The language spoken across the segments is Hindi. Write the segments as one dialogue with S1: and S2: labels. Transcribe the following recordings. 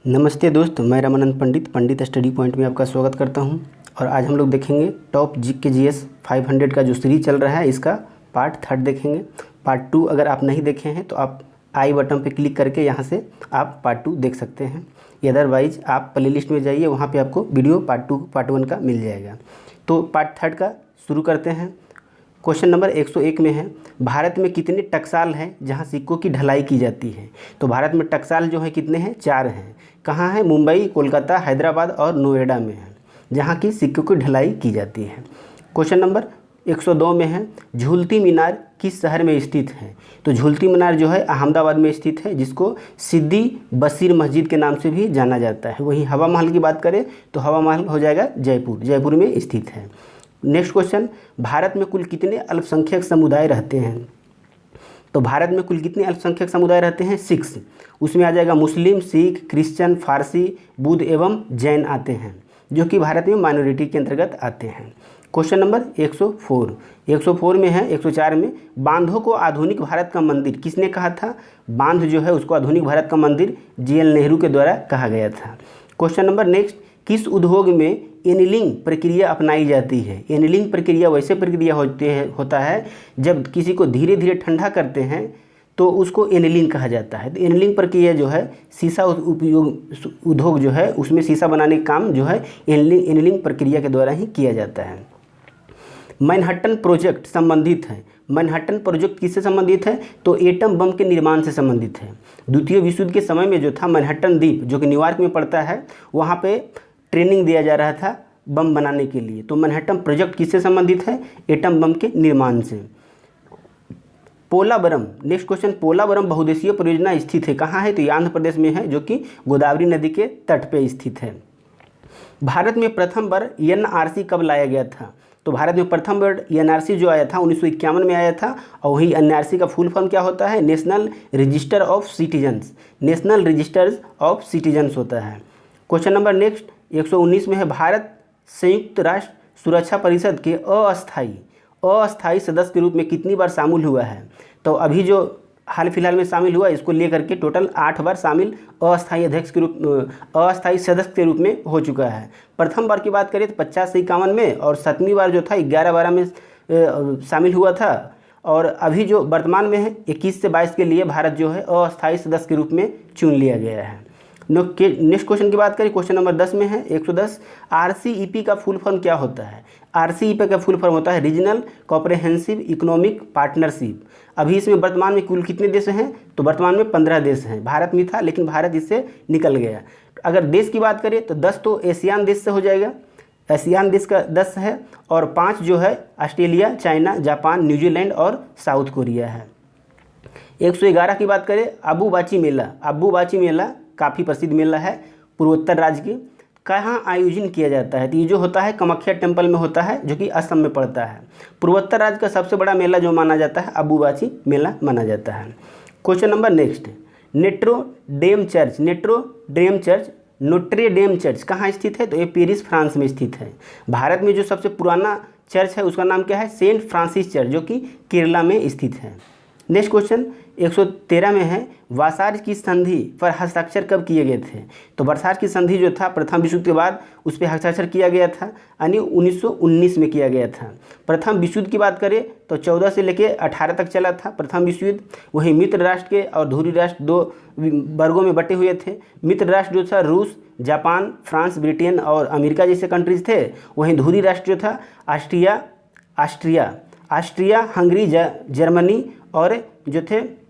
S1: नमस्ते दोस्तों, मैं रामानंद पंडित स्टडी पॉइंट में आपका स्वागत करता हूं। और आज हम लोग देखेंगे टॉप GK/GS 500 का जो सीरीज चल रहा है, इसका पार्ट 3 देखेंगे। पार्ट 2 अगर आप नहीं देखे हैं तो आप आई बटन पे क्लिक करके यहां से आप पार्ट 2 देख सकते हैं। अदरवाइज आप प्लेलिस्ट में जाइए, वहां पे आपको वीडियो पार्ट 2 पार्ट 1 का मिल जाएगा। तो पार्ट 3 का शुरू करते हैं। क्वेश्चन नंबर 101 में है, भारत में कितने टकसाल हैं जहां सिक्कों की ढलाई की जाती है। तो भारत में टकसाल जो है कितने हैं? 4 हैं। कहाँ है? मुंबई, कोलकाता, हैदराबाद और नोएडा में है, जहां की सिक्कों की ढलाई की जाती है। क्वेश्चन नंबर 102 में है, झूलती मीनार किस शहर में स्थित है। तो झूलती मीनार जो है अहमदाबाद में स्थित है, जिसको सिद्दी बशीर मस्जिद के नाम से भी जाना जाता है। वहीं हवा महल की बात करें तो हवा महल हो जाएगा जयपुर में स्थित है। नेक्स्ट क्वेश्चन, भारत में कुल कितने अल्पसंख्यक समुदाय रहते हैं। तो भारत में कुल कितने अल्पसंख्यक समुदाय रहते हैं? 6। उसमें आ जाएगा मुस्लिम, सिख, क्रिश्चियन, फारसी, बुद्ध एवं जैन आते हैं, जो कि भारत में माइनॉरिटी के अंतर्गत आते हैं। क्वेश्चन नंबर 104 में है, 104 में, बांधों को आधुनिक भारत का मंदिर किसने कहा था। बांध जो है उसको आधुनिक भारत का मंदिर JL नेहरू के द्वारा कहा गया था। क्वेश्चन नंबर नेक्स्ट, किस उद्योग में एनीलिंग प्रक्रिया अपनाई जाती है। एनीलिंग प्रक्रिया वैसे प्रक्रिया होता है जब किसी को धीरे धीरे ठंडा करते हैं तो उसको एनीलिंग कहा जाता है। तो एनीलिंग प्रक्रिया जो है शीशा उद्योग जो है उसमें शीशा बनाने का काम जो है एनीलिंग प्रक्रिया के द्वारा ही किया जाता है। मैनहट्टन प्रोजेक्ट संबंधित है। मैनहट्टन प्रोजेक्ट किससे संबंधित है? तो एटम बम के निर्माण से संबंधित है। द्वितीय विश्व युद्ध के समय में जो था मैनहट्टन द्वीप जो कि न्यूयॉर्क में पड़ता है, वहाँ पे ट्रेनिंग दिया जा रहा था बम बनाने के लिए। तो मैनहट्टन प्रोजेक्ट किससे संबंधित है? एटम बम के निर्माण से। पोलावरम, नेक्स्ट क्वेश्चन, पोलावरम बहुउद्देशीय परियोजना स्थित है कहाँ है? तो ये आंध्र प्रदेश में है, जो कि गोदावरी नदी के तट पे स्थित है। भारत में प्रथम बार NRC कब लाया गया था? तो भारत में प्रथम बार NRC जो आया था 1951 में आया था। और वही NRC का फुल फॉर्म क्या होता है? National register of citizens. National registers of citizens होता है। क्वेश्चन नंबर नेक्स्ट 119 में है, भारत संयुक्त राष्ट्र सुरक्षा परिषद के अस्थायी सदस्य के रूप में कितनी बार शामिल हुआ है। तो अभी जो हाल फिलहाल में शामिल हुआ, इसको लेकर के टोटल 8 बार शामिल अस्थायी सदस्य के रूप में हो चुका है। प्रथम बार की बात करें तो 50 से 51 में, और 7वीं बार जो था 11-12 में शामिल हुआ था। और अभी जो वर्तमान में है 21 से 22 के लिए भारत जो है अस्थायी सदस्य के रूप में चुन लिया गया है। नेक्स्ट क्वेश्चन की बात करें, क्वेश्चन नंबर 10 में है, 110, RCEP का फुल फॉर्म क्या होता है। RCEP का फुल फॉर्म होता है रीजनल कॉम्प्रहेंसिव इकोनॉमिक पार्टनरशिप। अभी इसमें वर्तमान में कुल कितने देश हैं? तो वर्तमान में 15 देश हैं। भारत में था लेकिन भारत इससे निकल गया। अगर देश की बात करें तो 10 तो एशियान देश से हो जाएगा, एशियान देश का 10 है, और 5 जो है ऑस्ट्रेलिया, चाइना, जापान, न्यूजीलैंड और साउथ कोरिया है। 111 की बात करें, अम्बुबाची मेला काफ़ी प्रसिद्ध मेला है पूर्वोत्तर राज्य के। कहाँ आयोजन किया जाता है? तो ये जो होता है कामाख्या टेम्पल में होता है, जो कि असम में पड़ता है। पूर्वोत्तर राज्य का सबसे बड़ा मेला जो माना जाता है अम्बुबाची मेला माना जाता है। Question number next, Notre Dame church कहाँ स्थित है? तो ये पेरिस फ्रांस में स्थित है। भारत में जो सबसे पुराना चर्च है उसका नाम क्या है? सेंट फ्रांसिस चर्च, जो कि केरला में स्थित है। नेक्स्ट क्वेश्चन 113 में है, वर्साइज की संधि पर हस्ताक्षर कब किए गए थे। तो वर्साइज की संधि जो था प्रथम विश्व युद्ध के बाद उस पर हस्ताक्षर किया गया था, यानी 1919 में किया गया था। प्रथम विश्व युद्ध की बात करें तो 14 से लेकर 18 तक चला था प्रथम विश्व युद्ध। वहीं मित्र राष्ट्र के और धुरी राष्ट्र 2 वर्गों में बटे हुए थे। मित्र राष्ट्र जो था रूस, जापान, फ्रांस, ब्रिटेन और अमेरिका जैसे कंट्रीज थे। वहीं धुरी राष्ट्र जो था ऑस्ट्रिया, हंगरी, जर्मनी और जो थे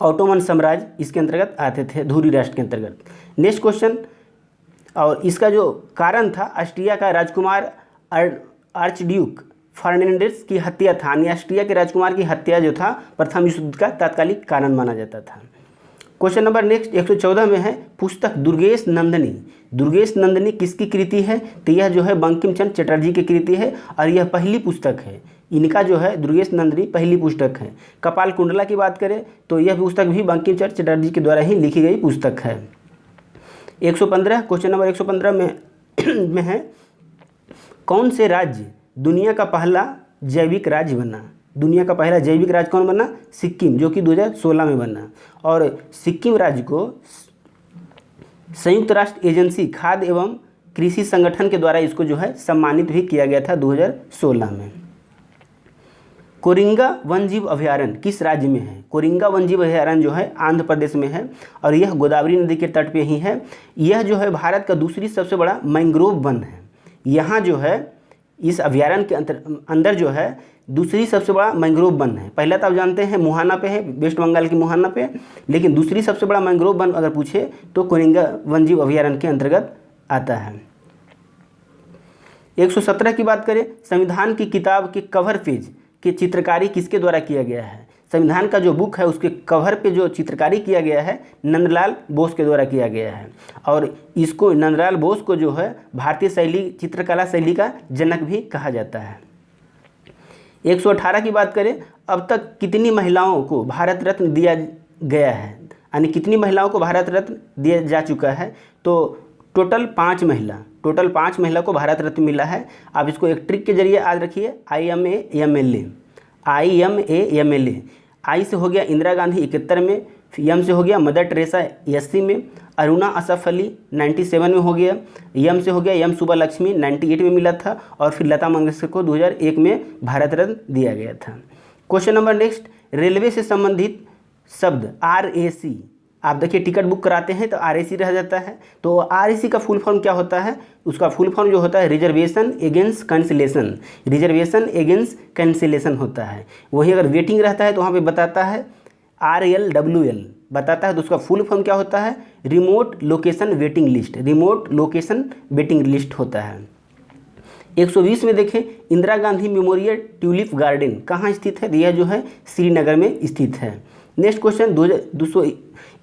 S1: ऑटोमन साम्राज्य इसके अंतर्गत आते थे, धुरी राष्ट्र के अंतर्गत। नेक्स्ट क्वेश्चन, और इसका जो कारण था ऑस्ट्रिया का राजकुमार आर्चड्यूक फर्नांडिस की हत्या था, यानी ऑस्ट्रिया के राजकुमार की हत्या जो था प्रथम विश्व युद्ध का तात्कालिक कारण माना जाता था। क्वेश्चन नंबर नेक्स्ट 114 में है, पुस्तक दुर्गेश नंदिनी किसकी कृति है। तो यह जो है बंकिम चंद्र चटर्जी की कृति है, और यह पहली पुस्तक है। इनका जो है दुर्गेश नंदिनी पहली पुस्तक है। कपाल कुंडला की बात करें तो यह पुस्तक भी बंकिम चंद्र चटर्जी के द्वारा ही लिखी गई पुस्तक है। 115, क्वेश्चन नंबर 115 में है, कौन से राज्य दुनिया का पहला जैविक राज्य बना। दुनिया का पहला जैविक राज्य कौन बना? सिक्किम, जो कि 2016 में बना। और सिक्किम राज्य को संयुक्त राष्ट्र एजेंसी खाद्य एवं कृषि संगठन के द्वारा इसको जो है सम्मानित भी किया गया था 2016 में। कोरिंगा वन्यजीव अभयारण्य किस राज्य में है? कोरिंगा वन्यजीव अभयारण्य जो है आंध्र प्रदेश में है और यह गोदावरी नदी के तट पे ही है। यह जो है भारत का दूसरी सबसे बड़ा मैंग्रोव वन है। यहाँ जो है इस अभयारण्य के अंदर जो है दूसरी सबसे बड़ा मैंग्रोव वन है। पहला तो आप जानते हैं मुहाना पे है, वेस्ट बंगाल की मुहाना पे, लेकिन दूसरी सबसे बड़ा मैंग्रोव वन अगर पूछे तो कोरिंगा वन्यजीव अभयारण्य के अंतर्गत आता है। 117 की बात करें, संविधान की किताब के कवर पेज की चित्रकारी किसके द्वारा किया गया है? संविधान का जो बुक है उसके कवर पे जो चित्रकारी किया गया है नंदलाल बोस के द्वारा किया गया है और इसको नंदलाल बोस को जो है भारतीय शैली चित्रकला शैली का जनक भी कहा जाता है। 118 की बात करें, अब तक कितनी महिलाओं को भारत रत्न दिया गया है, यानी कितनी महिलाओं को भारत रत्न दिया जा चुका है? तो टोटल 5 महिला को भारत रत्न मिला है। आप इसको एक ट्रिक के जरिए याद रखिए, IMAMLA। आई से हो गया इंदिरा गांधी 71 में, एम से हो गया मदर टेरेसा 80 में, अरुणा असफ अली 97 में हो गया, एम से हो गया एम सुब्बा लक्ष्मी 98 में मिला था और फिर लता मंगेशकर को 2001 में भारत रत्न दिया गया था। क्वेश्चन नंबर नेक्स्ट, रेलवे से संबंधित शब्द RAC, आप देखिए टिकट बुक कराते हैं तो RAC रह जाता है, तो RAC का फुल फॉर्म क्या होता है? उसका फुल फॉर्म जो होता है रिजर्वेशन एगेंस्ट कैंसिलेशन होता है। वहीं अगर वेटिंग रहता है तो वहाँ पे बताता है RLWL बताता है, तो उसका फुल फॉर्म क्या होता है? रिमोट लोकेशन वेटिंग लिस्ट होता है। 120 में देखें, Indira Gandhi memorial tulip garden कहाँ स्थित है? यह जो है श्रीनगर में स्थित है। नेक्स्ट क्वेश्चन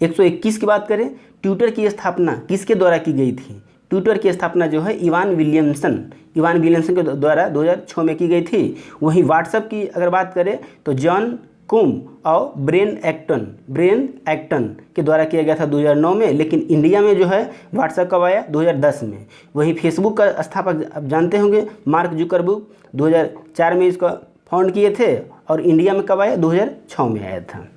S1: 121 की बात करें, ट्विटर की स्थापना किसके द्वारा की गई थी? ट्विटर की स्थापना जो है इवान विलियमसन के द्वारा 2006 में की गई थी। वहीं व्हाट्सएप की अगर बात करें तो जॉन कुम और ब्रेन एक्टन के द्वारा किया गया था 2009 में, लेकिन इंडिया में जो है व्हाट्सएप कब आया? 2010 में। वहीं फेसबुक का स्थापक आप जानते होंगे मार्क जुकरबर्ग 2004 में इसका फाउंड किए थे और इंडिया में कब आया? 2006 में आया था।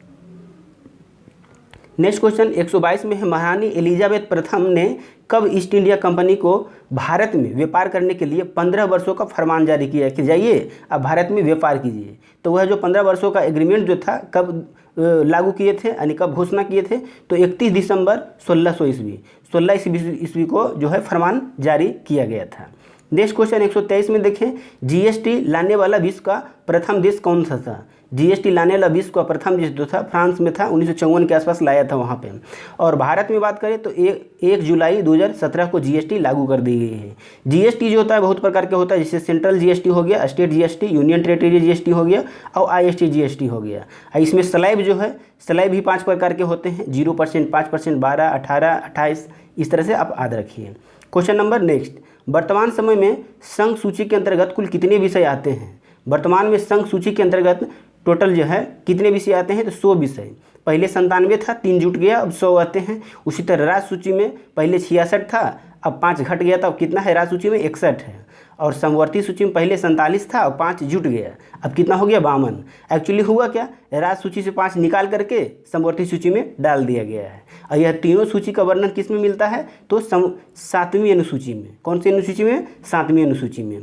S1: नेक्स्ट क्वेश्चन 122 में है, महारानी एलिजाबेथ प्रथम ने कब ईस्ट इंडिया कंपनी को भारत में व्यापार करने के लिए 15 वर्षों का फरमान जारी किया कि जाइए अब भारत में व्यापार कीजिए? तो वह जो 15 वर्षों का एग्रीमेंट जो था कब लागू किए थे, यानी कब घोषणा किए थे? तो 31 दिसंबर 1600 ईस्वी को जो है फरमान जारी किया गया था। नेक्स्ट क्वेश्चन 123 में देखें, GST लाने वाला विश्व का प्रथम देश कौन सा था? GST लाने वाला विश्व का प्रथम देश जो था फ्रांस में था, 1954 के आसपास लाया था वहाँ पे। और भारत में बात करें तो 1 जुलाई 2017 को GST लागू कर दी गई है। GST जो होता है बहुत प्रकार के होता है, जैसे सेंट्रल GST हो गया, state GST, union territory GST हो गया और IST GST हो गया। इसमें स्लैब जो है, स्लैब भी 5 प्रकार के होते हैं, 0%, 5%, 12, 18, 28, इस तरह से आप याद रखिए। क्वेश्चन नंबर नेक्स्ट, वर्तमान समय में संघ सूची के अंतर्गत कुल कितने विषय आते हैं? वर्तमान में संघ सूची के अंतर्गत टोटल जो है कितने विषय आते हैं? तो 100 विषय। पहले 97 था, 3 जुट गया, अब 100 आते हैं। उसी तरह राज्य सूची में पहले 66 था, अब 5 घट गया था, अब कितना है राज्य सूची में? 61 है। और समवर्ती सूची में पहले 47 था, अब 5 जुट गया, अब कितना हो गया? 52। एक्चुअली हुआ क्या, राज्य सूची से 5 निकाल करके समवर्ती सूची में डाल दिया गया है। और यह तीनों सूची का वर्णन किस में मिलता है? तो 7वीं अनुसूची में। कौन सी अनुसूची में? 7वीं अनुसूची में।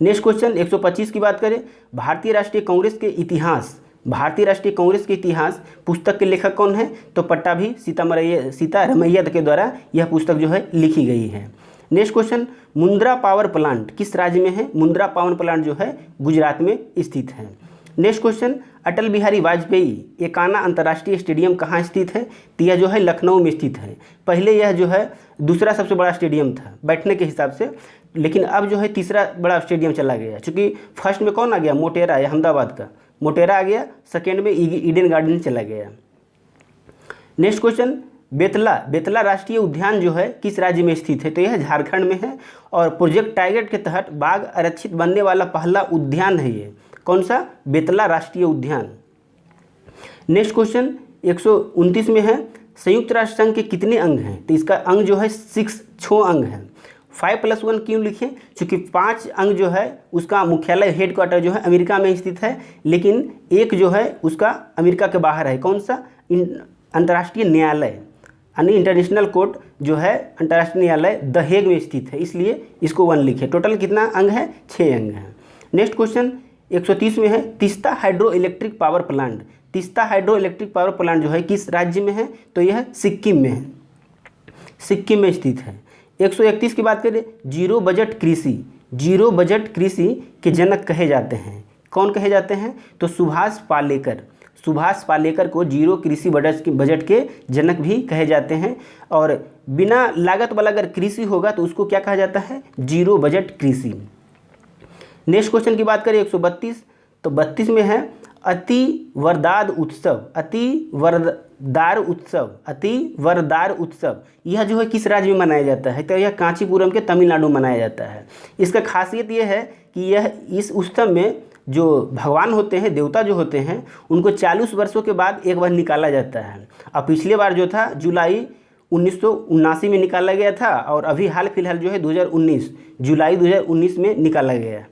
S1: नेक्स्ट क्वेश्चन 125 की बात करें, भारतीय राष्ट्रीय कांग्रेस के इतिहास पुस्तक के लेखक कौन है? तो पट्टाभी सीतारमैया के द्वारा यह पुस्तक जो है लिखी गई है। Next question, Mundra power plant किस राज्य में है? मुंद्रा पावर प्लांट जो है गुजरात में स्थित है। नेक्स्ट क्वेश्चन, अटल बिहारी वाजपेयी एकाना अंतर्राष्ट्रीय स्टेडियम कहाँ स्थित है? तो यह जो है लखनऊ में स्थित है। पहले यह जो है दूसरा सबसे बड़ा स्टेडियम था बैठने के हिसाब से, लेकिन अब जो है तीसरा बड़ा स्टेडियम चला गया, क्योंकि फर्स्ट में कौन आ गया? मोटेरा, अहमदाबाद का मोटेरा आ गया, सेकेंड में ईडन गार्डन चला गया। नेक्स्ट क्वेश्चन, बेतला राष्ट्रीय उद्यान जो है किस राज्य में स्थित है? तो यह झारखंड में है और प्रोजेक्ट टाइगर के तहत बाघ आरक्षित बनने वाला पहला उद्यान है ये। कौन सा? बेतला राष्ट्रीय उद्यान। नेक्स्ट क्वेश्चन 129 में है, संयुक्त राष्ट्र संघ के कितने अंग हैं? तो इसका अंग जो है 6 अंग हैं। 5+1 क्यों लिखें? क्योंकि 5 अंग जो है उसका मुख्यालय हेडक्वार्टर जो है अमेरिका में स्थित है, लेकिन एक जो है उसका अमेरिका के बाहर है। कौन सा? अंतर्राष्ट्रीय न्यायालय। यानी इंटरनेशनल कोर्ट जो है अंतर्राष्ट्रीय न्यायालय द हेग में स्थित है, इसलिए इसको 1 लिखे। टोटल कितना अंग है? 6 अंग हैं। नेक्स्ट क्वेश्चन 130 में है Teesta hydro electric power plant. Teesta hydro electric power plant जो है किस राज्य में है? तो यह सिक्किम में है, सिक्किम में स्थित है। 131 की बात करें, जीरो बजट कृषि। जीरो बजट कृषि के जनक कहे जाते हैं, कौन कहे जाते हैं? तो सुभाष पालेकर। सुभाष पालेकर को जीरो कृषि बजट के जनक भी कहे जाते हैं। और बिना लागत वाला अगर कृषि होगा तो उसको क्या कहा जाता है? जीरो बजट कृषि। नेक्स्ट क्वेश्चन की बात करें 132, तो 32 में है अति वरदार उत्सव। अति वरदार उत्सव, अति वरदार उत्सव यह जो है किस राज्य में मनाया जाता है? तो यह कांचीपुरम के तमिलनाडु में मनाया जाता है। इसका खासियत यह है कि यह इस उत्सव में जो भगवान होते हैं, देवता जो होते हैं, उनको 40 वर्षों के बाद एक बार निकाला जाता है। अब पिछले बार जो था जुलाई 1979 में निकाला गया था, और अभी हाल फिलहाल जो है 2019 जुलाई 2019 में निकाला गया।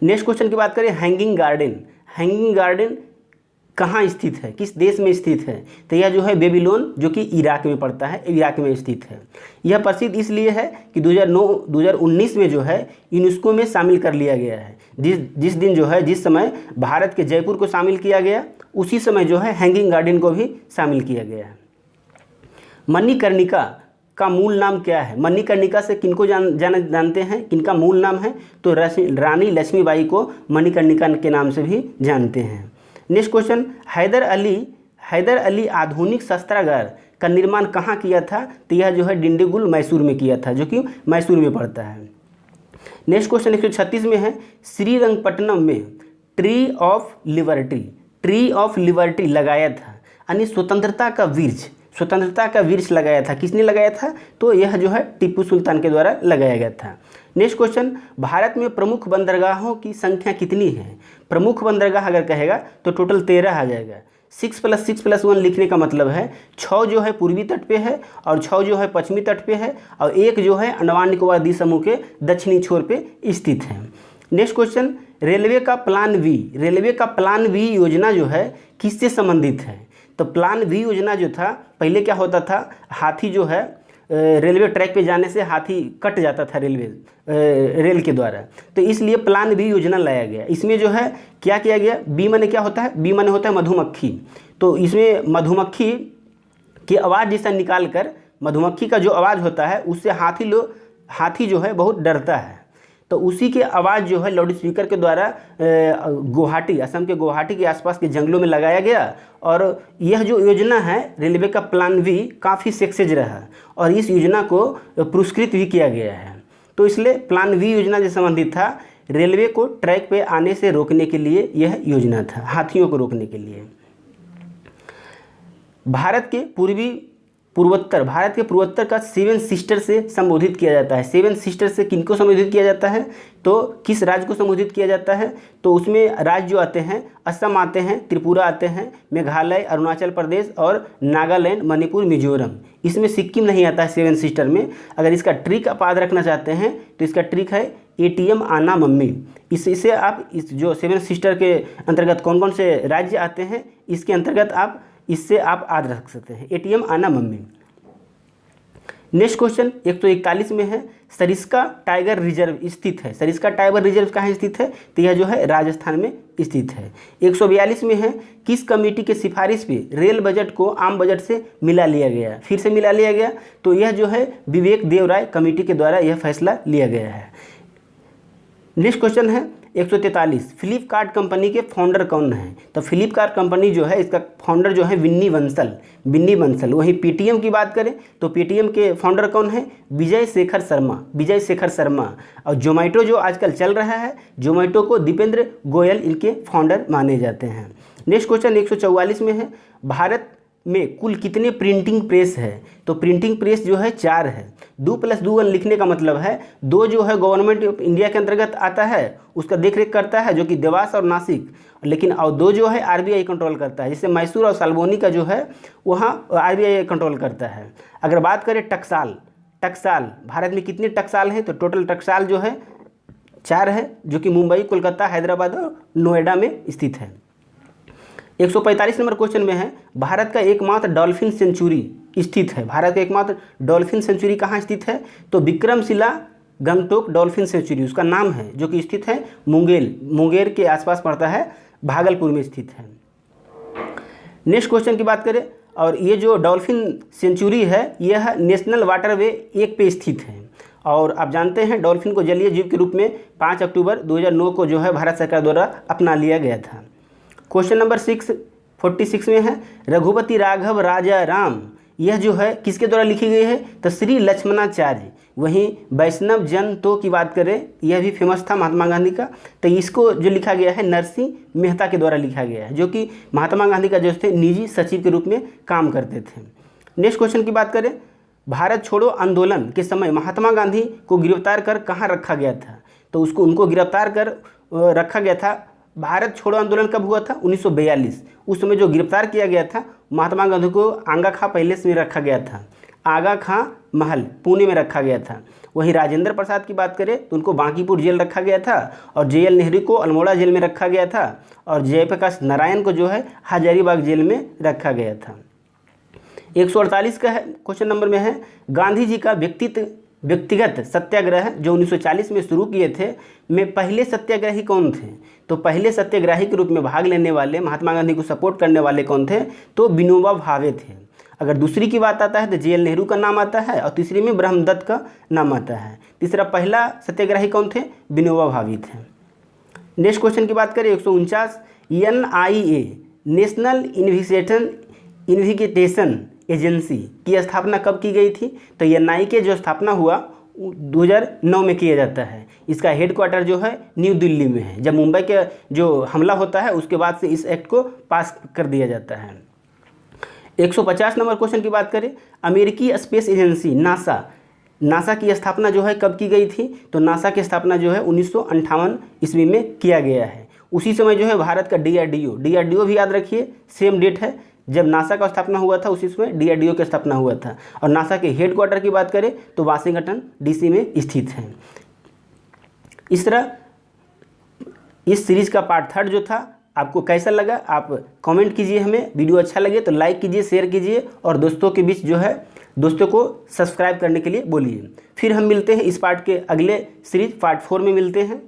S1: नेक्स्ट क्वेश्चन की बात करें हैंगिंग गार्डन। हैंगिंग गार्डन कहाँ स्थित है, किस देश में स्थित है? तो यह जो है बेबीलोन, जो कि इराक में पड़ता है, इराक में स्थित है। यह प्रसिद्ध इसलिए है कि 2019 में जो है यूनेस्को में शामिल कर लिया गया है। जिस दिन जो है, जिस समय भारत के जयपुर को शामिल किया गया, उसी समय जो है हैंगिंग गार्डन को भी शामिल किया गया है। मणिकर्णिका का मूल नाम क्या है? मणिकर्णिका से किनको जानते हैं, किनका मूल नाम है? तो रानी लक्ष्मीबाई को मणिकर्णिका के नाम से भी जानते हैं। नेक्स्ट क्वेश्चन, हैदर अली आधुनिक शस्त्रागार का निर्माण कहाँ किया था? तो यह जो है डिंडीगुल मैसूर में किया था, जो कि मैसूर में पड़ता है। नेक्स्ट क्वेश्चन 136 में है श्रीरंगपट्टनम में ट्री ऑफ लिबर्टी लगाया था, यानी स्वतंत्रता का वृक्ष लगाया था। किसने लगाया था? तो यह जो है टीपू सुल्तान के द्वारा लगाया गया था। नेक्स्ट क्वेश्चन, भारत में प्रमुख बंदरगाहों की संख्या कितनी है? प्रमुख बंदरगाह अगर कहेगा तो टोटल 13 आ जाएगा। 6+6+1 लिखने का मतलब है 6 जो है पूर्वी तट पे है, और 6 जो है पश्चिमी तट पे है, और 1 जो है अंडमान निकोबार द्वीप समूह के दक्षिणी छोर पे स्थित है। नेक्स्ट क्वेश्चन, रेलवे का प्लान वी योजना जो है किससे संबंधित है? तो प्लान वी योजना जो था, पहले क्या होता था, हाथी जो है रेलवे ट्रैक पे जाने से हाथी कट जाता था रेल के द्वारा, तो इसलिए प्लान बी योजना लाया गया। इसमें जो है क्या किया गया, बी माने क्या होता है? बी माने होता है मधुमक्खी। तो इसमें मधुमक्खी की आवाज़ जैसा निकाल कर, मधुमक्खी का जो आवाज़ होता है उससे हाथी जो है बहुत डरता है, तो उसी के आवाज़ जो है लाउड स्पीकर के द्वारा गुवाहाटी, असम के गुवाहाटी के आसपास के जंगलों में लगाया गया। और यह जो योजना है रेलवे का प्लान वी काफ़ी सक्सेस रहा, और इस योजना को पुरस्कृत भी किया गया है। तो इसलिए प्लान वी योजना से संबंधित था, रेलवे को ट्रैक पे आने से रोकने के लिए यह योजना था, हाथियों को रोकने के लिए। भारत के पूर्वोत्तर का 7 सिस्टर से संबोधित किया जाता है। 7 सिस्टर से किनको संबोधित किया जाता है? तो किस राज्य को संबोधित किया जाता है? तो उसमें राज्य जो आते हैं, असम आते हैं, त्रिपुरा आते हैं, मेघालय, अरुणाचल प्रदेश और नागालैंड, मणिपुर, मिजोरम। इसमें सिक्किम नहीं आता है 7 सिस्टर में। अगर इसका ट्रिक आप याद रखना चाहते हैं तो इसका ट्रिक है ATM आना मम्मी। इससे आप इस जो 7 सिस्टर के अंतर्गत कौन कौन से राज्य आते हैं, इसके अंतर्गत आप इससे आप याद रख सकते हैं, ATM आना मम्मी। नेक्स्ट क्वेश्चन 141 में है सरिस्का टाइगर रिजर्व स्थित है। सरिस्का टाइगर रिजर्व कहाँ स्थित है? तो यह जो है राजस्थान में स्थित है। 142 में है किस कमेटी के सिफारिश पे रेल बजट को आम बजट से मिला लिया गया? फिर से मिला लिया गया, तो यह जो है विवेक देव राय कमेटी के द्वारा यह फैसला लिया गया है। नेक्स्ट क्वेश्चन है 143, फ्लिपकार्ट कंपनी के फाउंडर कौन है? तो फ्लिपकार्ट कंपनी जो है इसका फाउंडर जो है बिन्नी बंसल। वहीं पेटीएम की बात करें तो पेटीएम के फाउंडर कौन है? विजय शेखर शर्मा। और जोमेटो जो आजकल चल रहा है, जोमेटो को दीपेंद्र गोयल इनके फाउंडर माने जाते हैं। नेक्स्ट क्वेश्चन 144 में है भारत में कुल कितने प्रिंटिंग प्रेस है? तो प्रिंटिंग प्रेस जो है 4 है। 2+2 लिखने का मतलब है 2 जो है गवर्नमेंट ऑफ इंडिया के अंतर्गत आता है, उसका देखरेख करता है, जो कि देवास और नासिक, लेकिन और 2 जो है RBI कंट्रोल करता है, जैसे मैसूर और सालबोनी का जो है वहाँ RBI कंट्रोल करता है। अगर बात करें टकसाल, भारत में कितने टकसाल हैं? तो टोटल टकसाल जो है 4 है, जो कि मुंबई, कोलकाता, हैदराबाद और नोएडा में स्थित है। 145 नंबर क्वेश्चन में है भारत का एकमात्र डॉल्फिन सेंचुरी स्थित है? भारत का एकमात्र डॉल्फिन सेंचुरी कहाँ स्थित है? तो विक्रमशिला गंगटोक डॉल्फिन सेंचुरी उसका नाम है, जो कि स्थित है मुंगेर के आसपास पड़ता है, भागलपुर में स्थित है। नेक्स्ट क्वेश्चन की बात करें, और ये जो डॉल्फिन सेंचुरी है यह नेशनल वाटरवे 1 पे स्थित है। और आप जानते हैं डॉल्फिन को जलीय जीव के रूप में 5 अक्टूबर 2009 को जो है भारत सरकार द्वारा अपना लिया गया था। क्वेश्चन नंबर 46 में है, रघुपति राघव राजा राम, यह जो है किसके द्वारा लिखी गई है? तो श्री लक्ष्मणाचार्य। वहीं वैष्णव जन तो की बात करें, यह भी फेमस था महात्मा गांधी का, तो इसको जो लिखा गया है नरसिंह मेहता के द्वारा लिखा गया है, जो कि महात्मा गांधी का जो थे निजी सचिव के रूप में काम करते थे। नेक्स्ट क्वेश्चन की बात करें, भारत छोड़ो आंदोलन के समय महात्मा गांधी को गिरफ्तार कर कहाँ रखा गया था? तो उनको गिरफ्तार कर रखा गया था। भारत छोड़ो आंदोलन कब हुआ था? 1942। उस समय जो गिरफ्तार किया गया था महात्मा गांधी को आगा खां पैलेस में रखा गया था, आगा खां महल पुणे में रखा गया था। वहीं राजेंद्र प्रसाद की बात करें तो उनको बांकीपुर जेल रखा गया था, और JL नेहरू को अल्मोड़ा जेल में रखा गया था, और जयप्रकाश नारायण को जो है हजारीबाग जेल में रखा गया था। 148 का क्वेश्चन नंबर में है, गांधी जी का व्यक्तिगत सत्याग्रह जो 1940 में शुरू किए थे में पहले सत्याग्रही कौन थे? तो पहले सत्याग्रही के रूप में भाग लेने वाले, महात्मा गांधी को सपोर्ट करने वाले कौन थे? तो विनोबा भावे थे। अगर दूसरी की बात आता है तो JL नेहरू का नाम आता है, और तीसरी में ब्रह्मदत्त का नाम आता है। तीसरा पहला सत्याग्रही कौन थे? विनोबा भावे थे। नेक्स्ट क्वेश्चन की बात करें 149, NIA नेशनल इन्वेस्टिगेशन एजेंसी की स्थापना कब की गई थी? तो NIA की जो स्थापना हुआ 2009 में किया जाता है। इसका हेडक्वार्टर जो है न्यू दिल्ली में है। जब मुंबई के जो हमला होता है उसके बाद से इस एक्ट को पास कर दिया जाता है। 150 नंबर क्वेश्चन की बात करें, अमेरिकी स्पेस एजेंसी नासा की स्थापना जो है कब की गई थी? तो नासा की स्थापना जो है 1958 ईस्वी में किया गया है। उसी समय जो है भारत का DRDO भी याद रखिए, सेम डेट है जब नासा का स्थापना हुआ था, उसी समय DRDO की स्थापना हुआ था। और नासा के हेडक्वार्टर की बात करें तो वाशिंगटन DC में स्थित है। इस तरह इस सीरीज़ का पार्ट 3 जो था आपको कैसा लगा आप कमेंट कीजिए। हमें वीडियो अच्छा लगे तो लाइक कीजिए, शेयर कीजिए, और दोस्तों के बीच जो है दोस्तों को सब्सक्राइब करने के लिए बोलिए। फिर हम मिलते हैं इस पार्ट के अगले सीरीज पार्ट 4 में मिलते हैं।